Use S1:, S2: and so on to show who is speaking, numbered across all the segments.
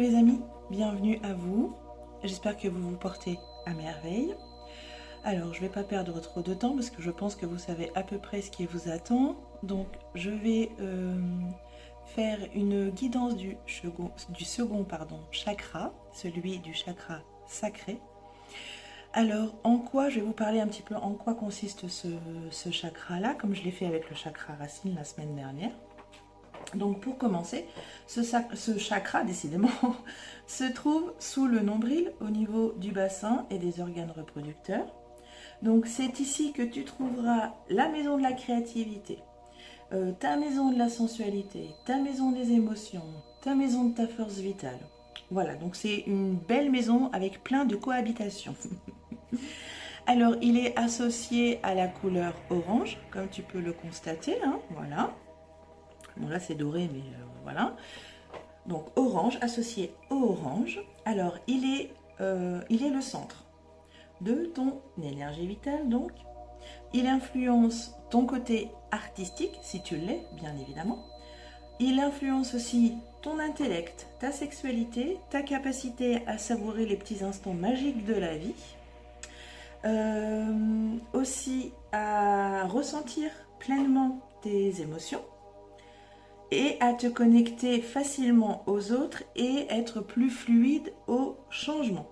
S1: les amis, bienvenue à vous. J'espère que vous vous portez à merveille. Alors je ne vais pas perdre trop de temps parce que je pense que vous savez à peu près ce qui vous attend. Donc je vais faire une guidance du second chakra, celui du chakra sacré. Alors en quoi, je vais vous parler un petit peu en quoi consiste ce chakra-là, comme je l'ai fait avec le chakra racine la semaine dernière. Donc pour commencer, ce chakra, décidément, se trouve sous le nombril, au niveau du bassin et des organes reproducteurs. Donc c'est ici que tu trouveras la maison de la créativité, ta maison de la sensualité, ta maison des émotions, ta maison de ta force vitale. Voilà, donc c'est une belle maison avec plein de cohabitations. Alors il est associé à la couleur orange, comme tu peux le constater, hein, voilà. Bon là c'est doré, mais voilà. Donc orange, associé au orange. Alors il est le centre de ton énergie vitale, donc. Il influence ton côté artistique, si tu l'es, bien évidemment. Il influence aussi ton intellect, ta sexualité, ta capacité à savourer les petits instants magiques de la vie. Aussi à ressentir pleinement tes émotions. Et à te connecter facilement aux autres et être plus fluide au changement.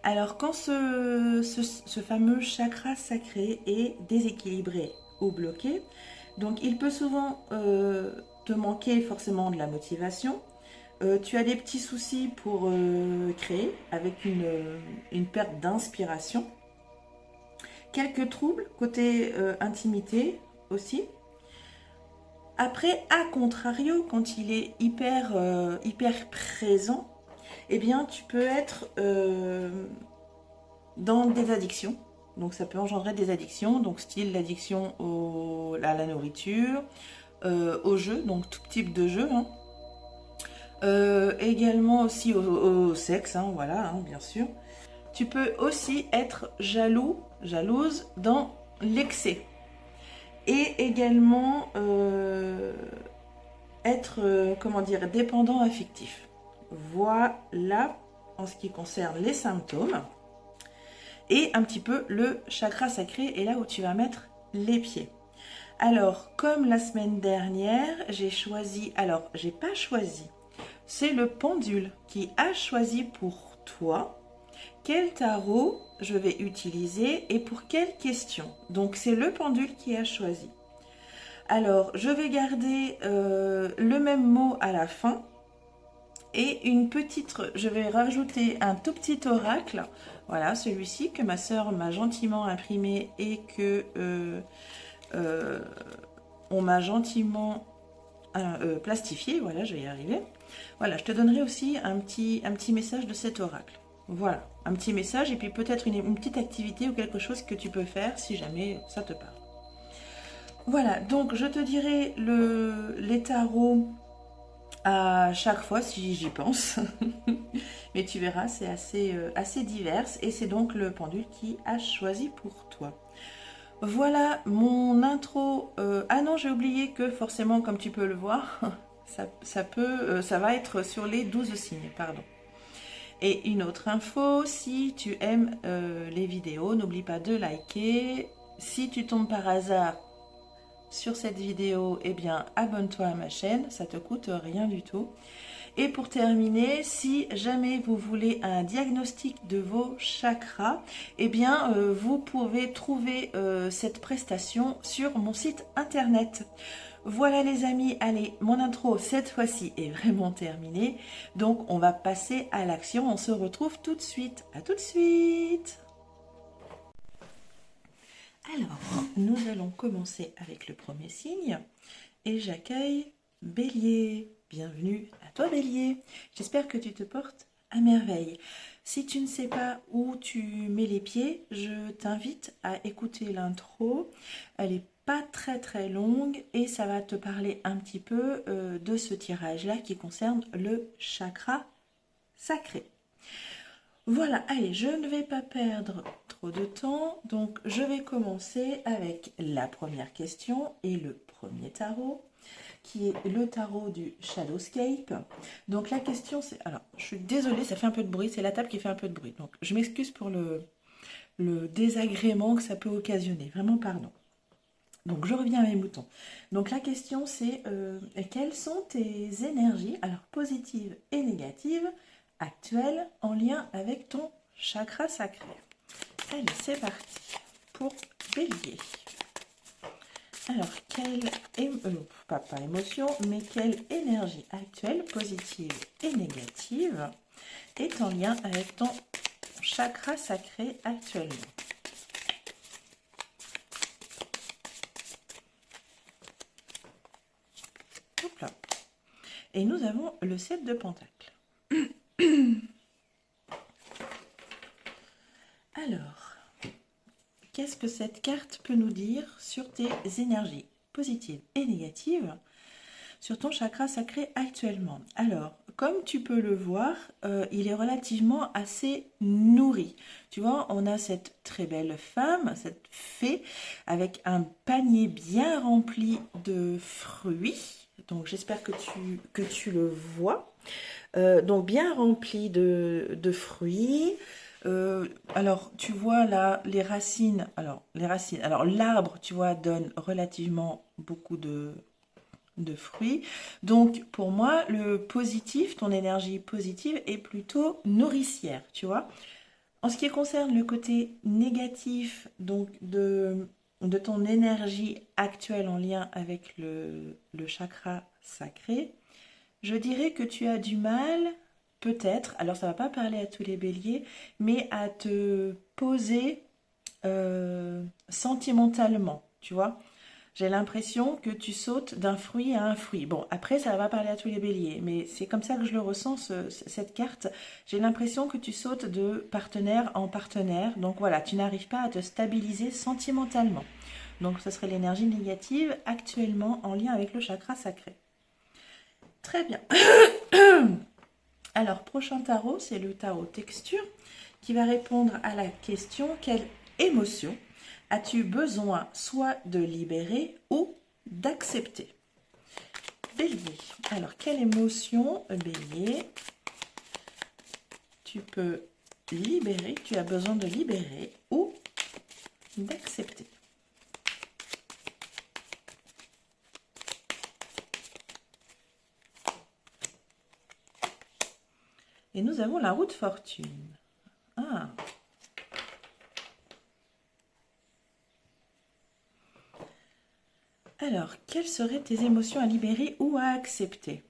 S1: Alors quand ce fameux chakra sacré est déséquilibré ou bloqué, donc il peut souvent te manquer forcément de la motivation. Tu as des petits soucis pour créer avec une perte d'inspiration. Quelques troubles côté intimité aussi. Après, à contrario, quand il est hyper présent, eh bien, tu peux être dans des addictions. Donc, ça peut engendrer des addictions, donc style l'addiction à la nourriture, au jeu, donc tout type de jeu. Hein. Également aussi au sexe, hein, voilà, hein, bien sûr. Tu peux aussi être jalouse dans l'excès. Et également être, dépendant affectif. Voilà en ce qui concerne les symptômes. Et un petit peu le chakra sacré est là où tu vas mettre les pieds. Alors, comme la semaine dernière, j'ai pas choisi. C'est le pendule qui a choisi pour toi quel tarot je vais utiliser et pour quelle question. Donc c'est le pendule qui a choisi. Alors je vais garder le même mot à la fin et je vais rajouter un tout petit oracle. Voilà, celui-ci que ma sœur m'a gentiment imprimé et que on m'a gentiment plastifié. Voilà, je vais y arriver. Voilà, je te donnerai aussi un petit message de cet oracle. Voilà, un petit message et puis peut-être une petite activité ou quelque chose que tu peux faire si jamais ça te parle. Voilà, donc je te dirai les tarots à chaque fois si j'y pense. Mais tu verras, c'est assez divers et c'est donc le pendule qui a choisi pour toi. Voilà mon intro. Ah non, j'ai oublié que forcément, comme tu peux le voir, ça va être sur les 12 signes, pardon. Et une autre info, si tu aimes les vidéos, n'oublie pas de liker. Si tu tombes par hasard sur cette vidéo, eh bien abonne-toi à ma chaîne, ça te coûte rien du tout. Et pour terminer, si jamais vous voulez un diagnostic de vos chakras, eh bien vous pouvez trouver cette prestation sur mon site internet. Voilà les amis, allez, mon intro cette fois-ci est vraiment terminée. Donc on va passer à l'action, on se retrouve tout de suite. À tout de suite. Alors, nous allons commencer avec le premier signe. Et j'accueille Bélier. Bienvenue à toi Bélier. J'espère que tu te portes à merveille. Si tu ne sais pas où tu mets les pieds, je t'invite à écouter l'intro. Elle est pas très longue et ça va te parler un petit peu de ce tirage-là qui concerne le chakra sacré. Voilà, allez, je ne vais pas perdre trop de temps, donc je vais commencer avec la première question et le premier tarot qui est le tarot du Shadowscape. Donc la question c'est... Alors, je suis désolée, ça fait un peu de bruit, c'est la table qui fait un peu de bruit. Donc je m'excuse pour le désagrément que ça peut occasionner. Vraiment, pardon. Donc je reviens à mes moutons. Donc la question c'est quelles sont tes énergies, alors positives et négatives, actuelles en lien avec ton chakra sacré. Allez, c'est parti pour Bélier. Alors, pas émotion, mais quelle énergie actuelle, positive et négative, est en lien avec ton chakra sacré actuellement? Hop là. Et nous avons le 7 de Pentacle. Alors, qu'est-ce que cette carte peut nous dire sur tes énergies positives et négatives sur ton chakra sacré actuellement? Alors, comme tu peux le voir, il est relativement assez nourri. Tu vois, on a cette très belle femme, cette fée, avec un panier bien rempli de fruits. Donc, j'espère que tu le vois. Donc, bien rempli de fruits. Alors, tu vois là, les racines. Alors, l'arbre, tu vois, donne relativement beaucoup de fruits. Donc, pour moi, le positif, ton énergie positive est plutôt nourricière, tu vois. En ce qui concerne le côté négatif, donc de ton énergie actuelle en lien avec le chakra sacré, je dirais que tu as du mal, peut-être, alors ça ne va pas parler à tous les béliers, mais à te poser sentimentalement, tu vois. J'ai l'impression que tu sautes d'un fruit à un fruit. Bon, après, ça va parler à tous les béliers, mais c'est comme ça que je le ressens, cette carte. J'ai l'impression que tu sautes de partenaire en partenaire. Donc voilà, tu n'arrives pas à te stabiliser sentimentalement. Donc ce serait l'énergie négative actuellement en lien avec le chakra sacré. Très bien. Alors, prochain tarot, c'est le tarot texture qui va répondre à la question: quelle émotion as-tu besoin soit de libérer ou d'accepter? Bélier. Alors, quelle émotion, Bélier, tu peux libérer, tu as besoin de libérer ou d'accepter? Et nous avons la roue de fortune. Ah. Alors, quelles seraient tes émotions à libérer ou à accepter?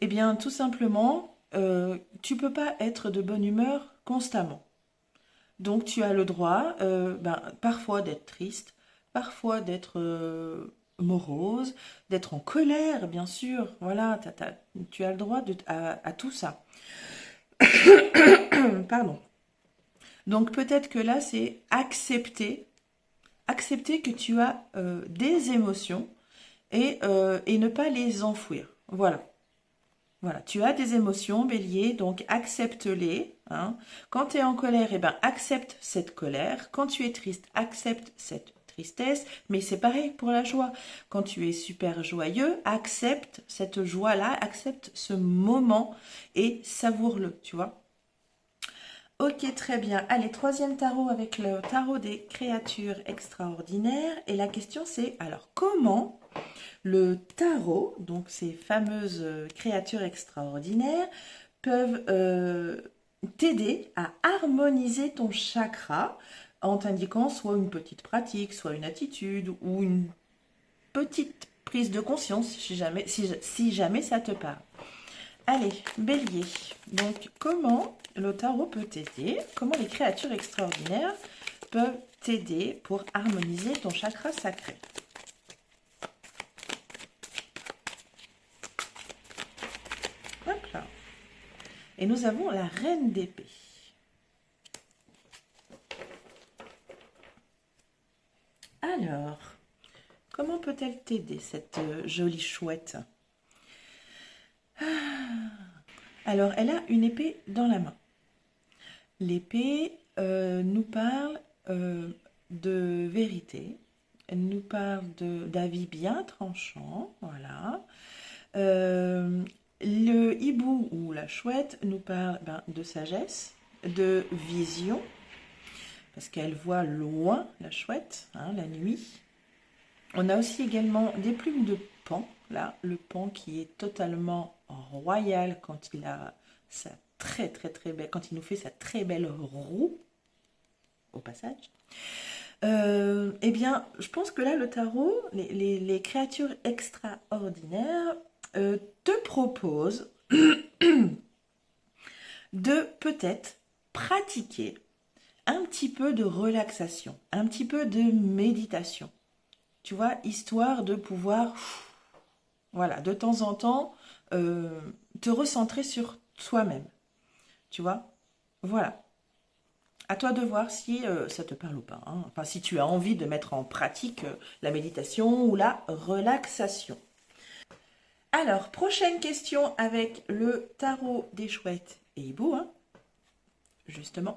S1: Eh bien, tout simplement, tu ne peux pas être de bonne humeur constamment. Donc, tu as le droit, parfois d'être triste, parfois d'être morose, d'être en colère, bien sûr. Voilà, tu as le droit à tout ça. Pardon. Donc, peut-être que là, c'est accepter que tu as des émotions et ne pas les enfouir. Voilà. Voilà, tu as des émotions, Bélier, donc accepte-les. Hein. Quand tu es en colère, eh ben, accepte cette colère. Quand tu es triste, accepte cette tristesse. Mais c'est pareil pour la joie. Quand tu es super joyeux, accepte cette joie-là, accepte ce moment et savoure-le, tu vois. Ok, très bien. Allez, troisième tarot avec le tarot des créatures extraordinaires. Et la question c'est, alors comment le tarot, donc ces fameuses créatures extraordinaires, peuvent t'aider à harmoniser ton chakra en t'indiquant soit une petite pratique, soit une attitude ou une petite prise de conscience si jamais ça te parle. Allez, Bélier. Donc, comment le tarot peut t'aider? Comment les créatures extraordinaires peuvent t'aider pour harmoniser ton chakra sacré? Hop là. Et nous avons la reine d'épée. Alors, comment peut-elle t'aider, cette jolie chouette? Alors, elle a une épée dans la main. L'épée nous parle de vérité, nous parle d'avis bien tranchants, voilà. Le hibou ou la chouette nous parle de sagesse, de vision, parce qu'elle voit loin, la chouette, hein, la nuit. On a aussi également des plumes de paon, là, le paon qui est totalement royal quand il a sa très belle, quand il nous fait sa très belle roue, au passage. Eh bien, je pense que là, le tarot, les créatures extraordinaires te proposent de peut-être pratiquer un petit peu de relaxation, un petit peu de méditation. Tu vois, histoire de pouvoir, voilà, de temps en temps, te recentrer sur toi-même. Tu vois, voilà. À toi de voir si ça te parle ou pas, hein. Enfin, si tu as envie de mettre en pratique la méditation ou la relaxation. Alors, prochaine question avec le tarot des chouettes et hiboux, hein, justement.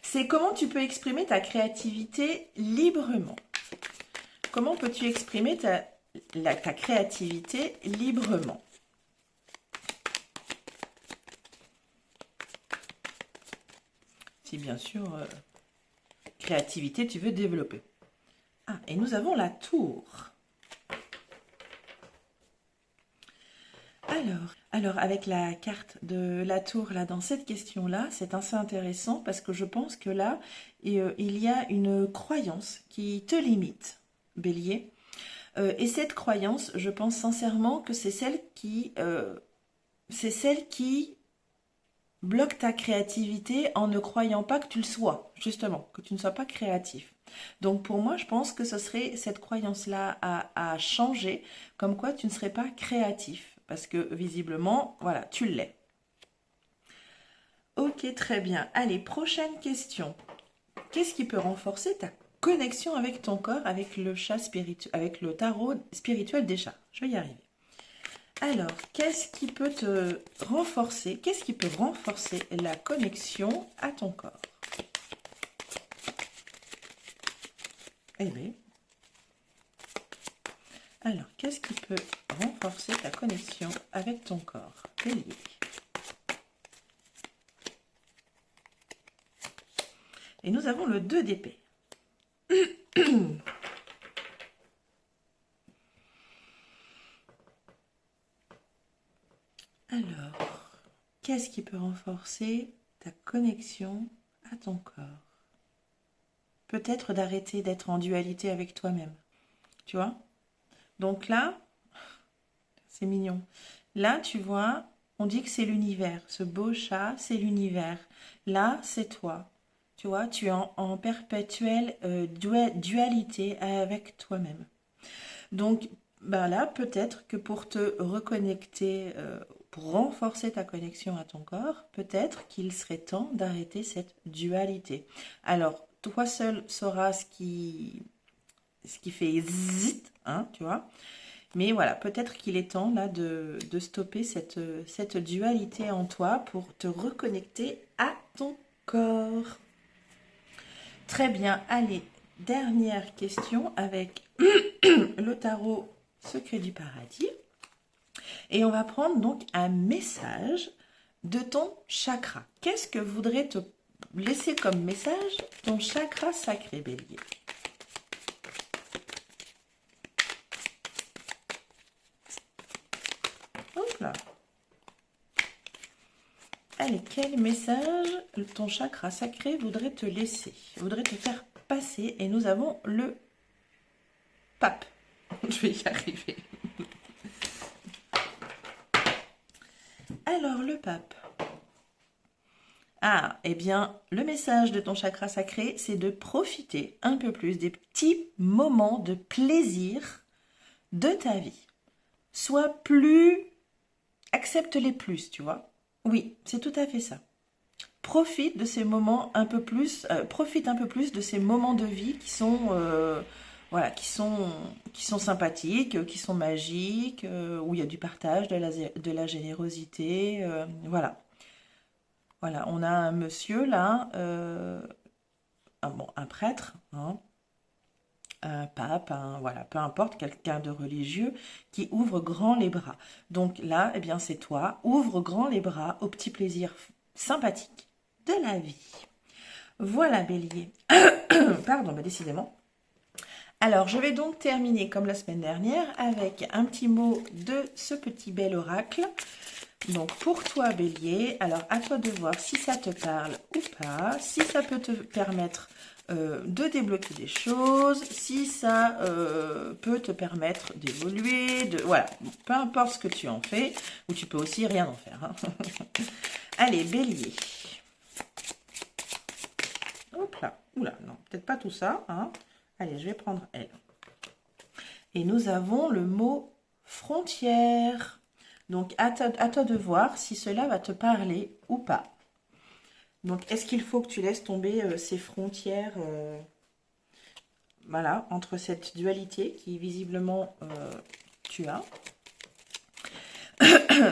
S1: C'est comment tu peux exprimer ta créativité librement. Comment peux-tu exprimer ta créativité librement? Si bien sûr, créativité, tu veux développer. Ah, et nous avons la tour. Alors, avec la carte de la tour, là, dans cette question-là, c'est assez intéressant parce que je pense que là, il y a une croyance qui te limite, Bélier. Et cette croyance, je pense sincèrement que c'est celle qui bloque ta créativité en ne croyant pas que tu le sois, justement, que tu ne sois pas créatif. Donc pour moi, je pense que ce serait cette croyance-là à changer, comme quoi tu ne serais pas créatif, parce que visiblement, voilà, tu l'es. Ok, très bien. Allez, prochaine question. Qu'est-ce qui peut renforcer ta connexion avec ton corps, avec le chat spirituel, avec le tarot spirituel des chats? Je vais y arriver. Alors, qu'est-ce qui peut te renforcer? Qu'est-ce qui peut renforcer la connexion à ton corps? Eh bien, alors, qu'est-ce qui peut renforcer ta connexion avec ton corps? Bélier. Et nous avons le 2 d'épée. Alors, qu'est-ce qui peut renforcer ta connexion à ton corps? Peut-être d'arrêter d'être en dualité avec toi-même. Tu vois? Donc là, c'est mignon. Là, tu vois, on dit que c'est l'univers. Ce beau chat, c'est l'univers. Là, c'est toi. Tu vois, tu es en perpétuelle dualité avec toi-même. Donc, là, peut-être que pour te reconnecter, pour renforcer ta connexion à ton corps, peut-être qu'il serait temps d'arrêter cette dualité. Alors, toi seul sauras ce qui fait zit, hein, tu vois. Mais voilà, peut-être qu'il est temps là de stopper cette dualité en toi pour te reconnecter à ton corps. Très bien, allez, dernière question avec le tarot secret du paradis. Et on va prendre donc un message de ton chakra. Qu'est-ce que voudrait te laisser comme message ton chakra sacré, Bélier? Hop là. Allez, quel message ton chakra sacré voudrait te laisser, voudrait te faire passer? Et nous avons le pape. Je vais y arriver. Alors, le pape. Ah, eh bien, le message de ton chakra sacré, c'est de profiter un peu plus des petits moments de plaisir de ta vie. Sois plus... Accepte-les plus, tu vois. Oui, c'est tout à fait ça. Profite de ces moments un peu plus... profite un peu plus de ces moments de vie qui sont... voilà, qui sont sympathiques, qui sont magiques, où il y a du partage, de la générosité, voilà. Voilà, on a un monsieur là, un prêtre, hein, un pape, voilà, peu importe, quelqu'un de religieux qui ouvre grand les bras. Donc là, eh bien, c'est toi. Ouvre grand les bras au petit plaisir sympathique de la vie. Voilà, Bélier. Pardon, mais décidément. Alors, je vais donc terminer comme la semaine dernière avec un petit mot de ce petit bel oracle. Donc, pour toi, Bélier, alors à toi de voir si ça te parle ou pas, si ça peut te permettre de débloquer des choses, si ça peut te permettre d'évoluer, voilà, peu importe ce que tu en fais, ou tu peux aussi rien en faire. Hein. Allez, Bélier. Hop là, oula, non, peut-être pas tout ça, hein. Allez, je vais prendre elle. Et nous avons le mot frontière. Donc, à toi de voir si cela va te parler ou pas. Donc, est-ce qu'il faut que tu laisses tomber ces frontières voilà, entre cette dualité qui visiblement tu as.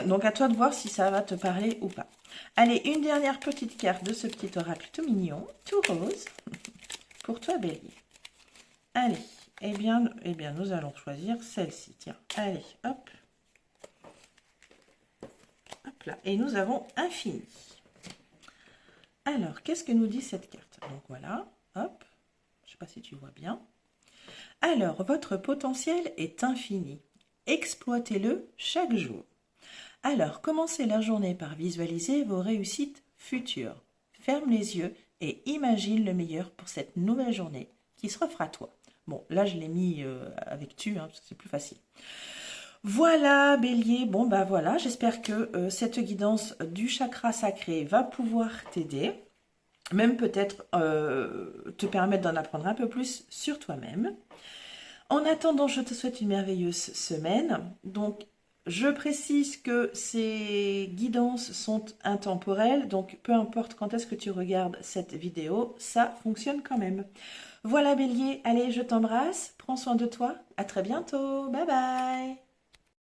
S1: Donc, à toi de voir si ça va te parler ou pas. Allez, une dernière petite carte de ce petit oracle tout mignon, tout rose, pour toi, Bélier. Allez, eh bien, nous allons choisir celle-ci. Tiens, allez, hop. Hop là. Et nous avons infini. Alors, qu'est-ce que nous dit cette carte? Donc voilà, hop. Je ne sais pas si tu vois bien. Alors, votre potentiel est infini. Exploitez-le chaque jour. Alors, commencez la journée par visualiser vos réussites futures. Ferme les yeux et imagine le meilleur pour cette nouvelle journée qui s'offre à toi. Bon, là, je l'ai mis avec tu, hein, parce que c'est plus facile. Voilà, Bélier. Bon, bah voilà, j'espère que cette guidance du chakra sacré va pouvoir t'aider. Même peut-être te permettre d'en apprendre un peu plus sur toi-même. En attendant, je te souhaite une merveilleuse semaine. Donc, je précise que ces guidances sont intemporelles, donc peu importe quand est-ce que tu regardes cette vidéo, ça fonctionne quand même. Voilà Bélier, allez, je t'embrasse, prends soin de toi, à très bientôt, bye bye.